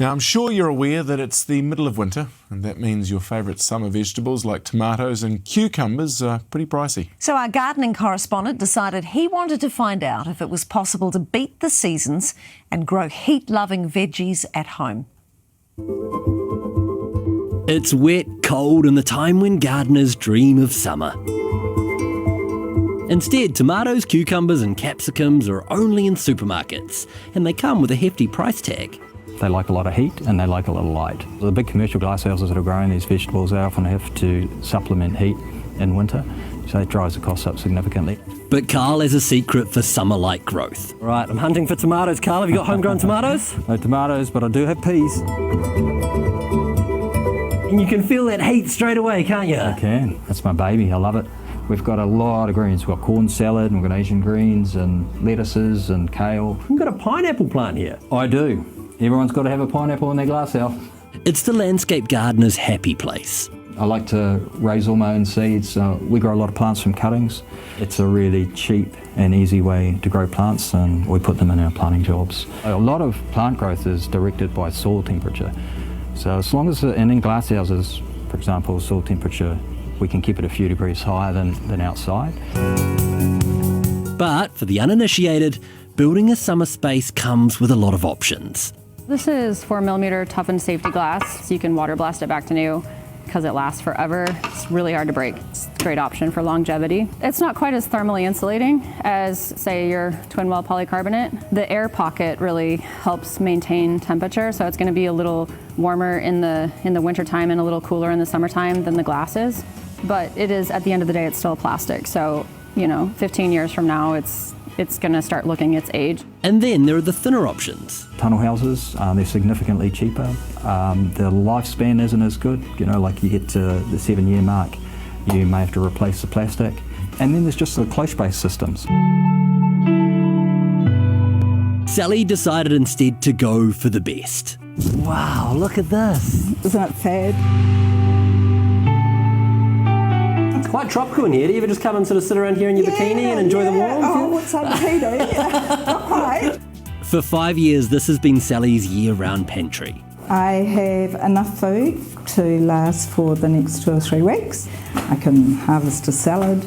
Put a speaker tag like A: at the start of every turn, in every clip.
A: Now, I'm sure you're aware that it's the middle of winter, and that means your favourite summer vegetables like tomatoes and cucumbers are pretty pricey.
B: So our gardening correspondent decided he wanted to find out if it was possible to beat the seasons and grow heat-loving veggies at home.
C: It's wet, cold, and the time when gardeners dream of summer. Instead, tomatoes, cucumbers and capsicums are only in supermarkets, and they come with a hefty price tag.
D: They like a lot of heat and they like a lot of light. The big commercial glasshouses that are growing these vegetables, they often have to supplement heat in winter, so it drives the costs up significantly.
C: But Carl has a secret for summer-like growth. Right, I'm hunting for tomatoes. Carl, have you got homegrown tomatoes?
D: No tomatoes, but I do have peas.
C: And you can feel that heat straight away, can't you?
D: I can. That's my baby. I love it. We've got a lot of greens. We've got corn salad, and we've got Asian greens and lettuces and kale.
C: You've got a pineapple plant here.
D: I do. Everyone's got to have a pineapple in their glasshouse.
C: It's the landscape gardener's happy place.
D: I like to raise all my own seeds. We grow a lot of plants from cuttings. It's a really cheap and easy way to grow plants, and we put them in our planting jobs. A lot of plant growth is directed by soil temperature. So as long as in glasshouses, for example, soil temperature, we can keep it a few degrees higher than outside.
C: But for the uninitiated, building a summer space comes with a lot of options.
E: This is 4mm toughened safety glass, so you can water blast it back to new because it lasts forever. It's really hard to break. It's a great option for longevity. It's not quite as thermally insulating as, say, your twin wall polycarbonate. The air pocket really helps maintain temperature, so it's going to be a little warmer in the wintertime and a little cooler in the summertime than the glass is. But it is, at the end of the day, it's still plastic. So, 15 years from now, it's going to start looking its age.
C: And then there are the thinner options.
D: Tunnel houses, they're significantly cheaper. The lifespan isn't as good. Like you get to the 7-year mark, you may have to replace the plastic. And then there's just the close-based systems.
C: Sally decided instead to go for the best. Wow, look at this.
F: Isn't it fab?
C: It's quite tropical in here. Do you ever just come and sort of sit around here in your bikini and enjoy the warmth?
F: Oh, what's a bikini? Not quite.
C: For 5 years, this has been Sally's year-round pantry.
F: I have enough food to last for the next 2 or 3 weeks. I can harvest a salad.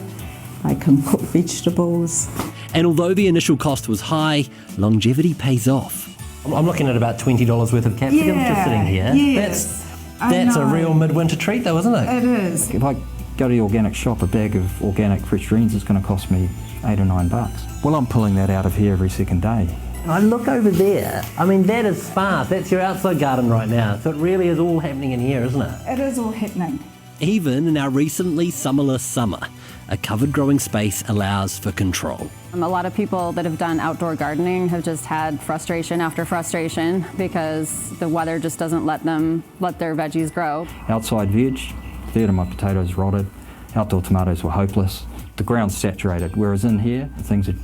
F: I can cook vegetables.
C: And although the initial cost was high, longevity pays off. I'm looking at about $20 worth of capsicum just sitting here.
F: Yes,
C: That's a real midwinter treat though, isn't it?
F: It is.
D: If I go to the organic shop, a bag of organic fresh greens is going to cost me $8 or $9. Well, I'm pulling that out of here every second day.
C: I look over there. I mean, that is sparse. That's your outside garden right now. So it really is all happening in here, isn't it?
F: It is all happening.
C: Even in our recently summerless summer, a covered growing space allows for control.
E: A lot of people that have done outdoor gardening have just had frustration after frustration because the weather just doesn't let their veggies grow.
D: Outside veg, a third of my potatoes rotted. Outdoor tomatoes were hopeless. The ground's saturated, whereas in here, things are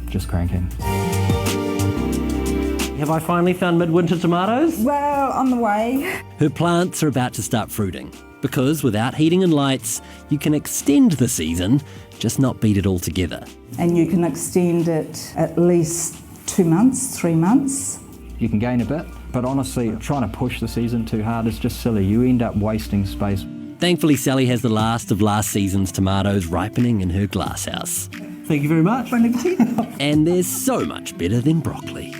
D: just cranking.
C: Have I finally found midwinter tomatoes?
F: Well, on the way.
C: Her plants are about to start fruiting because without heating and lights, you can extend the season, just not beat it all together.
F: And you can extend it at least 2 months, 3 months.
D: You can gain a bit, but honestly, trying to push the season too hard is just silly. You end up wasting space.
C: Thankfully, Sally has the last of last season's tomatoes ripening in her glasshouse. Thank you very much.
F: Bon appetit.
C: And there's so much better than broccoli.